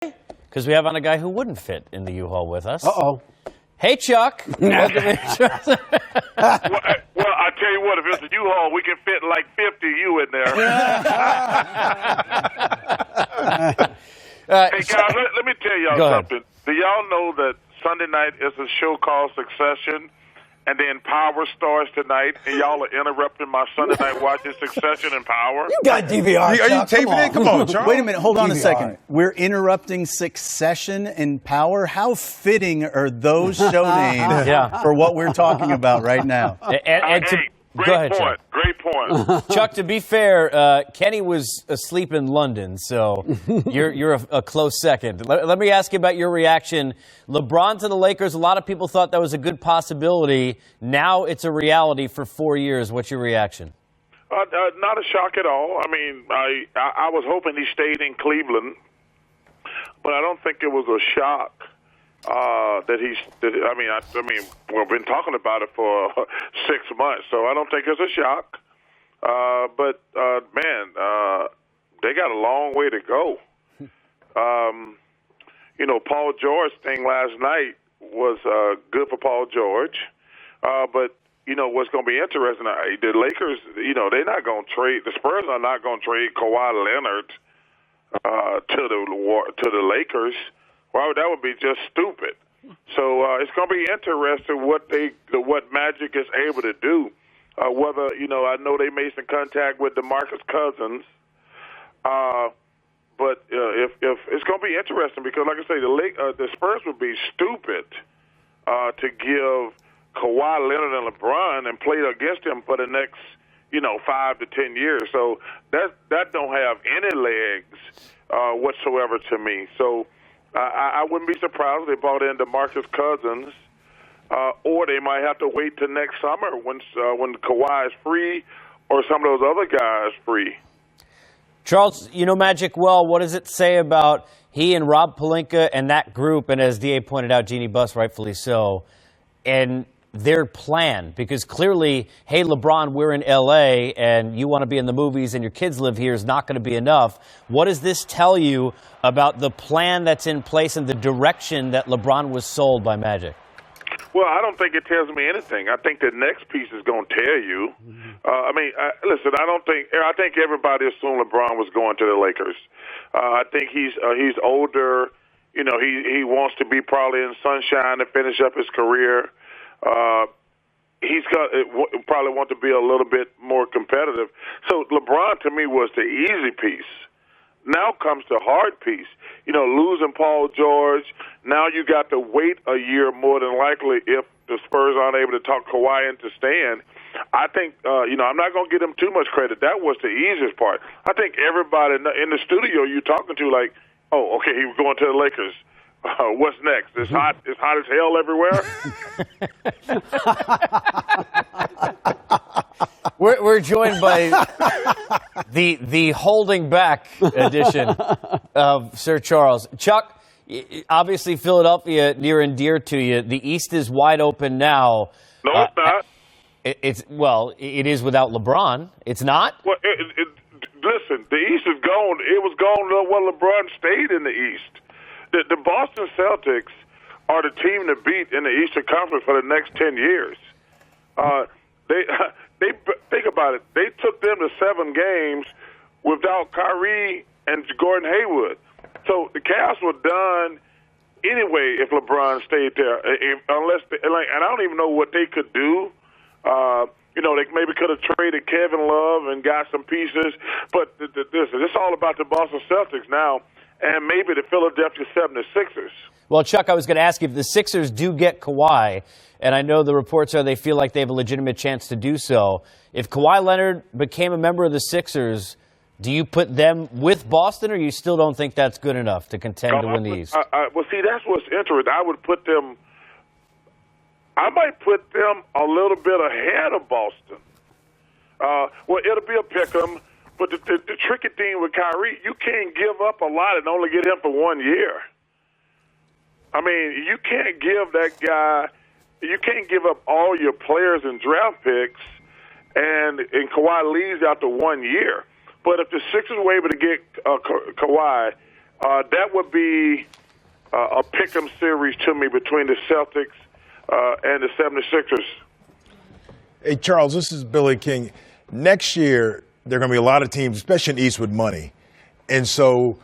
Because we have on a guy who wouldn't fit in the U-Haul with us. Uh-oh. Hey, Chuck. Welcome in. Well, I tell you what, if it's a U-Haul, we can fit like 50 of you in there. Hey, guys, let me tell y'all something. Do y'all know that Sunday night is a show called Succession? And then Power starts tonight, and y'all are interrupting my Sunday night watching Succession and Power. You got DVR, Are you Chuck. taping it? Come on, Charles. Wait a minute. Hold on a DVR. second. We're interrupting Succession and Power. How fitting are those show names for what we're talking about right now? Great point. Great point. Chuck, to be fair, Kenny was asleep in London, so you're a close second. Let me ask you about your reaction. LeBron to the Lakers, a lot of people thought that was a good possibility. Now it's a reality for 4 years. What's your reaction? Not a shock at all. I mean, I was hoping he stayed in Cleveland, but I don't think it was a shock. We've been talking about it for 6 months, so I don't think it's a shock. But they got a long way to go. Paul George thing last night was good for Paul George. But what's going to be interesting, the Lakers, they're not going to trade, the Spurs are not going to trade Kawhi Leonard to the Lakers. Well, that would be just stupid. So it's going to be interesting what Magic is able to do. Whether I know they made some contact with DeMarcus Cousins, but if it's going to be interesting because, like I say, the Spurs would be stupid to give Kawhi Leonard and LeBron and play against them for the next 5 to 10 years. So that don't have any legs whatsoever to me. So. I wouldn't be surprised if they brought in DeMarcus Cousins, or they might have to wait till next summer when Kawhi is free or some of those other guys free. Charles, you know Magic well. What does it say about he and Rob Pelinka and that group, and as D.A. pointed out, Jeannie Buss, rightfully so, and their plan? Because clearly, hey, LeBron, we're in L.A., and you want to be in the movies and your kids live here is not going to be enough. What does this tell you about the plan that's in place and the direction that LeBron was sold by Magic? Well, I don't think it tells me anything. I think the next piece is going to tell you. Listen, I think everybody assumed LeBron was going to the Lakers. I think he's older. He wants to be probably in sunshine to finish up his career. He's probably want to be a little bit more competitive. So LeBron to me was the easy piece. Now comes the hard piece. Losing Paul George. Now you got to wait a year more than likely if the Spurs aren't able to talk Kawhi into staying. I think, I'm not going to give them too much credit. That was the easiest part. I think everybody in the studio you're talking to, like, oh, okay, he was going to the Lakers. What's next? It's hot as hell everywhere. We're joined by the holding back edition of Sir Charles. Chuck, obviously Philadelphia near and dear to you. The East is wide open now. No, it's not. It is without LeBron. It's not? Well, listen, the East is gone. It was gone when LeBron stayed in the East. The Boston Celtics are the team to beat in the Eastern Conference for the next 10 years. They think about it. They took them to 7 games without Kyrie and Gordon Hayward. So the Cavs were done anyway if LeBron stayed there. And I don't even know what they could do. They maybe could have traded Kevin Love and got some pieces. But it's all about the Boston Celtics now. And maybe the Philadelphia 76ers. Well, Chuck, I was going to ask you, if the Sixers do get Kawhi, and I know the reports are they feel like they have a legitimate chance to do so, if Kawhi Leonard became a member of the Sixers, do you put them with Boston, or you still don't think that's good enough to contend to win the East? See, that's what's interesting. I might put them a little bit ahead of Boston. It'll be a pick-em. But the tricky thing with Kyrie, you can't give up a lot and only get him for 1 year. I mean, you can't give that guy, you can't give up all your players and draft picks and Kawhi leaves after 1 year. But if the Sixers were able to get Kawhi, that would be a pick'em series to me between the Celtics and the 76ers. Hey, Charles, this is Billy King. Next year, there are going to be a lot of teams, especially in the East, with money. And so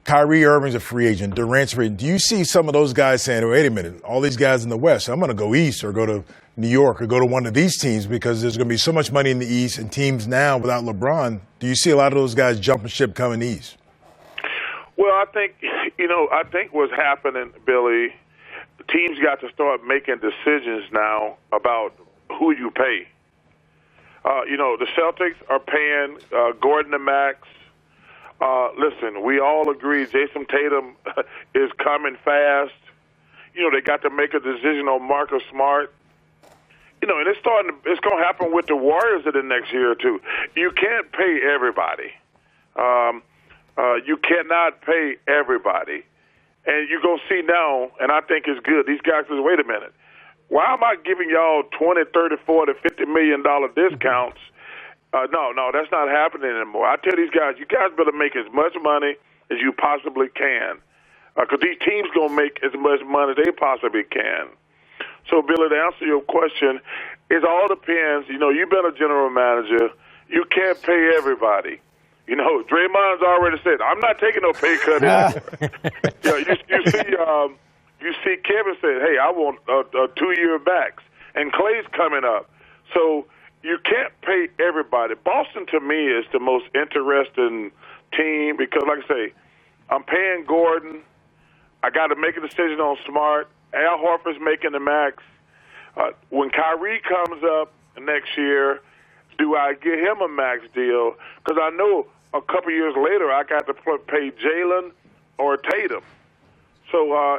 Kyrie Irving's a free agent. Durant's free agent. Do you see some of those guys saying, wait a minute, all these guys in the West, I'm going to go East or go to New York or go to one of these teams because there's going to be so much money in the East and teams now without LeBron. Do you see a lot of those guys jumping ship coming East? Well, I think what's happening, Billy, teams got to start making decisions now about who you pay. The Celtics are paying Gordon the max. Listen, we all agree Jason Tatum is coming fast. They got to make a decision on Marcus Smart. And it's going to happen with the Warriors in the next year or two. You can't pay everybody. You cannot pay everybody. And you're going to see now, and I think it's good, these guys say, wait a minute. Why am I giving y'all $20, $30, $40, $50 million discounts? No, that's not happening anymore. I tell these guys, you guys better make as much money as you possibly can because these teams going to make as much money as they possibly can. So, Billy, to answer your question, it all depends. You've been a general manager. You can't pay everybody. Draymond's already said, I'm not taking no pay cut anymore. You see Kevin said, hey, I want a 2-year max. And Clay's coming up. So you can't pay everybody. Boston, to me, is the most interesting team because, like I say, I'm paying Gordon. I got to make a decision on Smart. Al Horford's making the max. When Kyrie comes up next year, do I get him a max deal? Because I know a couple years later I got to pay Jalen or Tatum. So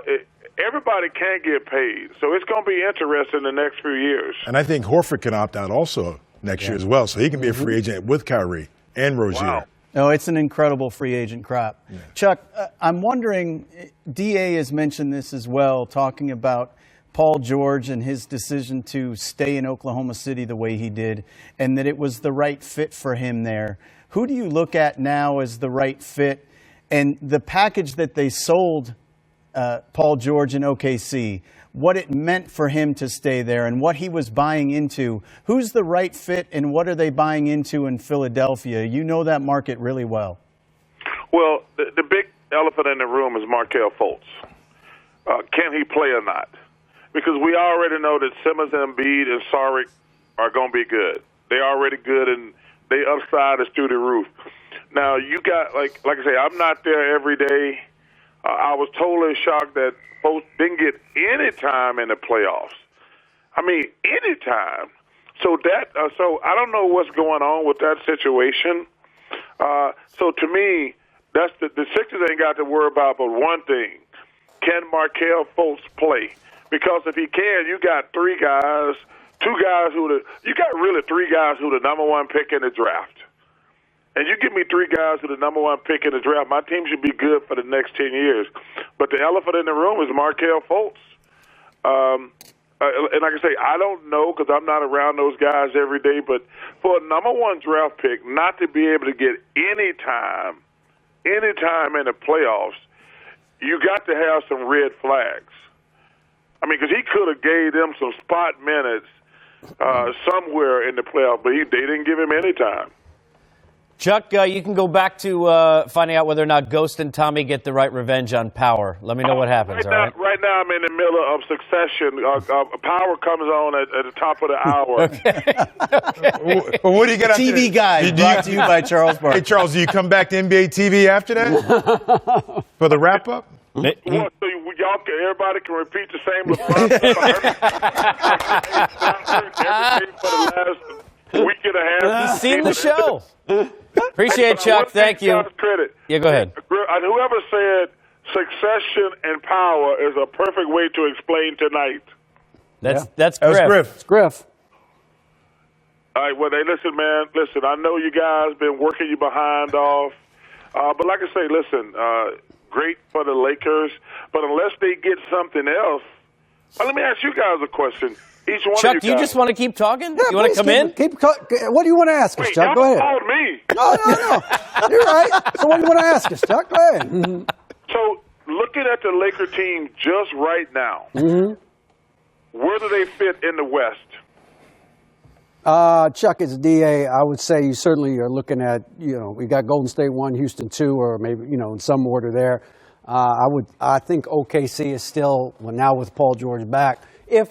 everybody can't get paid. So it's going to be interesting in the next few years. And I think Horford can opt out also next year as well. So he can be a free agent with Kyrie and Rozier. Wow. No, it's an incredible free agent crop. Yeah. Chuck, I'm wondering, DA has mentioned this as well, talking about Paul George and his decision to stay in Oklahoma City the way he did, and that it was the right fit for him there. Who do you look at now as the right fit? And the package that they sold Paul George in OKC, what it meant for him to stay there and what he was buying into. Who's the right fit and what are they buying into in Philadelphia? You know that market really well. Well, the big elephant in the room is Markelle Fultz. Can he play or not? Because we already know that Simmons, Embiid, and Saric are going to be good. They're already good, and they upside is through the roof. Now, you got, like I say, I'm not there every day. I was totally shocked that folks didn't get any time in the playoffs. I mean, any time. So I don't know what's going on with that situation. So to me, that's the Sixers ain't got to worry about but one thing: can Markelle Fultz play? Because if he can, you got three guys who the number one pick in the draft. And you give me three guys who the number one pick in the draft, my team should be good for the next 10 years. But the elephant in the room is Markelle Fultz. And like I say, I don't know because I'm not around those guys every day, but for a number one draft pick not to be able to get any time in the playoffs, you got to have some red flags. I mean, because he could have gave them some spot minutes somewhere in the playoffs, but they didn't give him any time. Chuck, you can go back to finding out whether or not Ghost and Tommy get the right revenge on Power. Let me know what happens, all right? Right now I'm in the middle of Succession. Power comes on at the top of the hour. Okay. Well, what do you get after TV Guide, brought to you by Charles Barkley. Hey, Charles, do you come back to NBA TV after that? For the wrap-up? Well, so everybody can repeat the same LeBron everything for the last week and a half. He's seen the show. Appreciate it, Chuck. Thank you. Credit. Yeah, go ahead. Whoever said Succession and Power is a perfect way to explain tonight. That's Griff. It's Griff. All right, well, listen, man. Listen, I know you guys been working you behind off. But like I say, listen, great for the Lakers. But unless they get something else, let me ask you guys a question. Each one Chuck, of do you just want to keep talking? Yeah, you want to come in? What do you want to ask us, Chuck? Go ahead. Called me. No. You're right. So what do you want to ask us, Chuck? Go ahead. So, looking at the Laker team just right now, where do they fit in the West? Chuck, as DA, I would say you certainly are looking at, we got Golden State 1, Houston 2, or maybe, in some order there. I think OKC is still, now with Paul George back, if,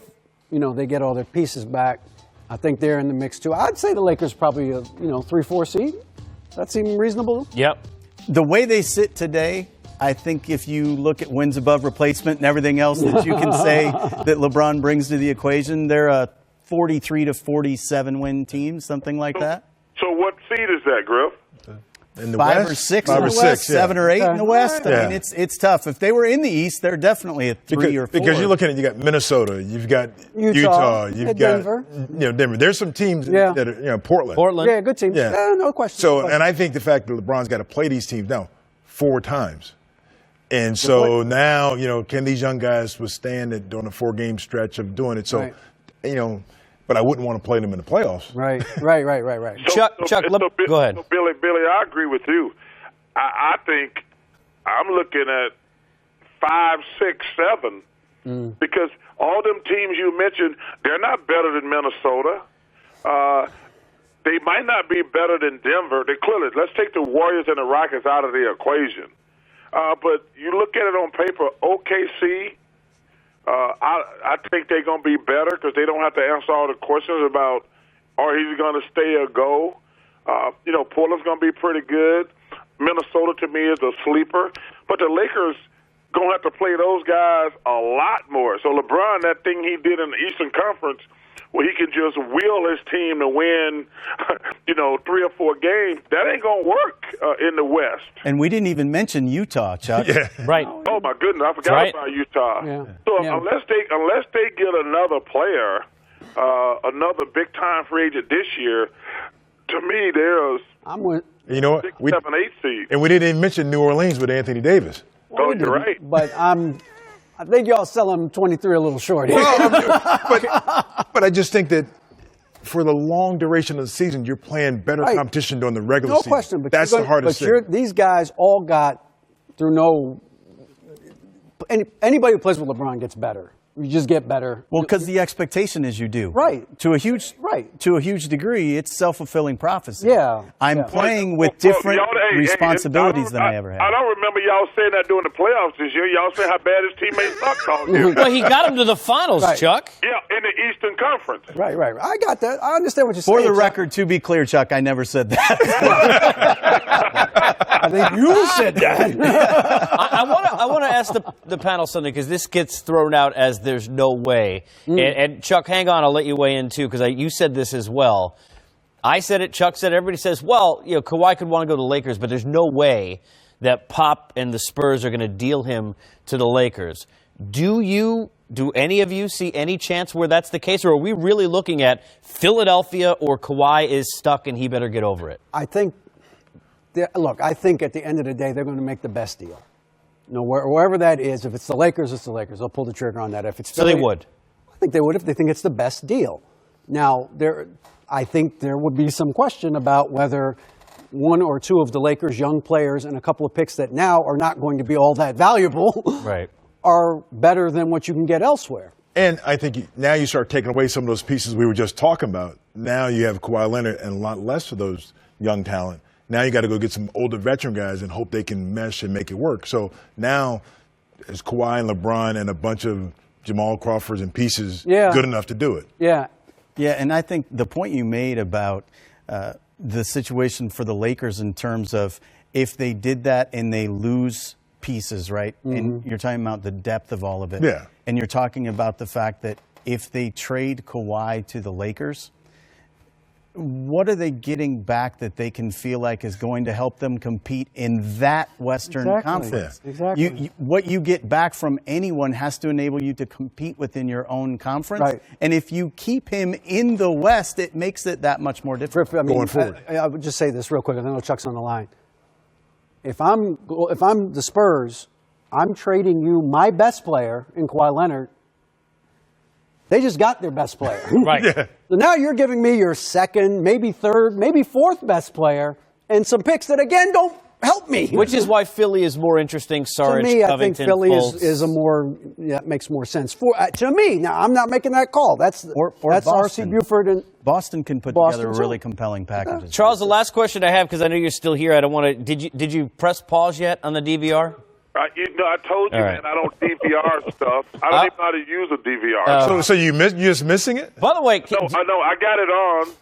they get all their pieces back, I think they're in the mix too. I'd say the Lakers probably a, 3-4 seed. Does that seem reasonable? Yep. The way they sit today, I think if you look at wins above replacement and everything else that you can say that LeBron brings to the equation, they're a 43 to 47 win team, something like that. So what seed is that, Griff? In the 5 West? or 6 5 in or the 6, West, 7 or 8 in the West. Yeah. I mean, it's tough. If they were in the East, they're definitely a 3 or 4. Because you're looking at, you got Minnesota, you've got Utah, you've got Denver. Denver. There's some teams that are, Portland. Yeah, good team. Yeah. No question. So, and I think the fact that LeBron's got to play these teams now 4 times. And so now, can these young guys withstand it during a 4-game stretch of doing it? So, but I wouldn't want to play them in the playoffs. Right. Chuck, go ahead. So Billy, I agree with you. I think I'm looking at 5, 6, 7 because all them teams you mentioned, they're not better than Minnesota. They might not be better than Denver. They clearly, let's take the Warriors and the Rockets out of the equation. But you look at it on paper, OKC, I think they're going to be better because they don't have to answer all the questions about are he going to stay or go. Portland's going to be pretty good. Minnesota, to me, is a sleeper. But the Lakers going to have to play those guys a lot more. So LeBron, that thing he did in the Eastern Conference, where he can just will his team to win, 3 or 4 games, that ain't going to work in the West. And we didn't even mention Utah, Chuck. Yeah. Right. Oh, my goodness, I forgot about Utah. Yeah. So Yeah. unless they get another player, another big-time free agent this year, to me, there's I'm with. You know what? 6, 7, 8 seed. And we didn't even mention New Orleans with Anthony Davis. Oh, you're right. But I think y'all sell him 23 a little short here. But I just think that for the long duration of the season, you're playing better competition during the regular season. No question. But that's the hardest thing. These guys all got through anybody who plays with LeBron gets better. You just get better. Well, because the expectation is you do. Right. To a huge degree, it's self-fulfilling prophecy. Yeah. I'm playing with different responsibilities than I ever had. I don't remember y'all saying that during the playoffs this year. Y'all saying how bad his teammates sucked all year. Well, he got him to the finals, Chuck. Yeah, in the Eastern Conference. Right. I got that. I understand what you're saying. For the record, to be clear, Chuck, I never said that. I think you said that. I want to ask the panel something because this gets thrown out as there's no way. And Chuck, hang on, I'll let you weigh in too because you said this as well. I said it, Chuck said it, everybody says, well, Kawhi could want to go to the Lakers, but there's no way that Pop and the Spurs are going to deal him to the Lakers. Do any of you see any chance where that's the case, or are we really looking at Philadelphia or Kawhi is stuck and he better get over it? I think at the end of the day, they're going to make the best deal. Wherever that is, if it's the Lakers, it's the Lakers. They'll pull the trigger on that. If it's Philly, so they would. I think they would if they think it's the best deal. Now, I think there would be some question about whether 1 or 2 of the Lakers' young players and a couple of picks that now are not going to be all that valuable are better than what you can get elsewhere. And I think now you start taking away some of those pieces we were just talking about. Now you have Kawhi Leonard and a lot less of those young talent. Now you got to go get some older veteran guys and hope they can mesh and make it work. So now is Kawhi and LeBron and a bunch of Jamal Crawfords and pieces good enough to do it? Yeah. Yeah, and I think the point you made about the situation for the Lakers in terms of if they did that and they lose pieces, right? Mm-hmm. And you're talking about the depth of all of it. Yeah. And you're talking about the fact that if they trade Kawhi to the Lakers, what are they getting back that they can feel like is going to help them compete in that Western Conference? Yeah. Exactly. What you get back from anyone has to enable you to compete within your own conference. Right. And if you keep him in the West, it makes it that much more difficult. Going forward. I would just say this real quick. I know Chuck's on the line. If I'm the Spurs, I'm trading you my best player in Kawhi Leonard. They just got their best player. Right. Yeah. So now you're giving me your second, maybe third, maybe fourth best player and some picks that, again, don't help me. Which is why Philly is more interesting. Sarge, to me, I think Covington, Philly Fultz. is a more makes more sense to me. Now, I'm not making that call. That's that's Boston. R.C. Buford and Boston can put Boston, together a really compelling package. Charles, the last question I have, because I know you're still here. I don't want to. Did you press pause yet on the DVR? I told you, All right. man, I don't DVR stuff. I don't even know how to use a DVR. So you're just missing it? By the way, No, I know. I got it on.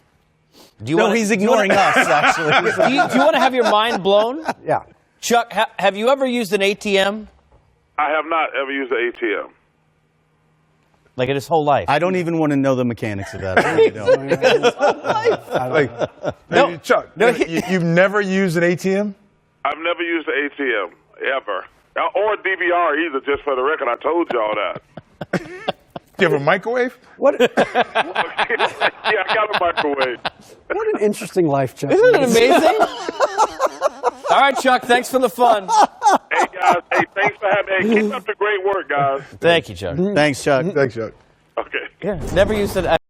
do you No, wanna, he's ignoring us, actually. do you want to have your mind blown? yeah. Chuck, have you ever used an ATM? I have not ever used an ATM. Like in his whole life? I don't even want to know the mechanics of that. I really don't. Hey, Chuck, you've never used an ATM? I've never used an ATM, ever. Or DVR either, just for the record. I told you all that. Do you have a microwave? What Yeah, I got a microwave. what an interesting life, Chuck. Isn't it amazing? All right, Chuck, thanks for the fun. Hey, guys. Hey, thanks for having me. Hey, keep up the great work, guys. Thank you, Chuck. Thanks, Chuck. Thanks, Chuck. Okay. Yeah, never used it.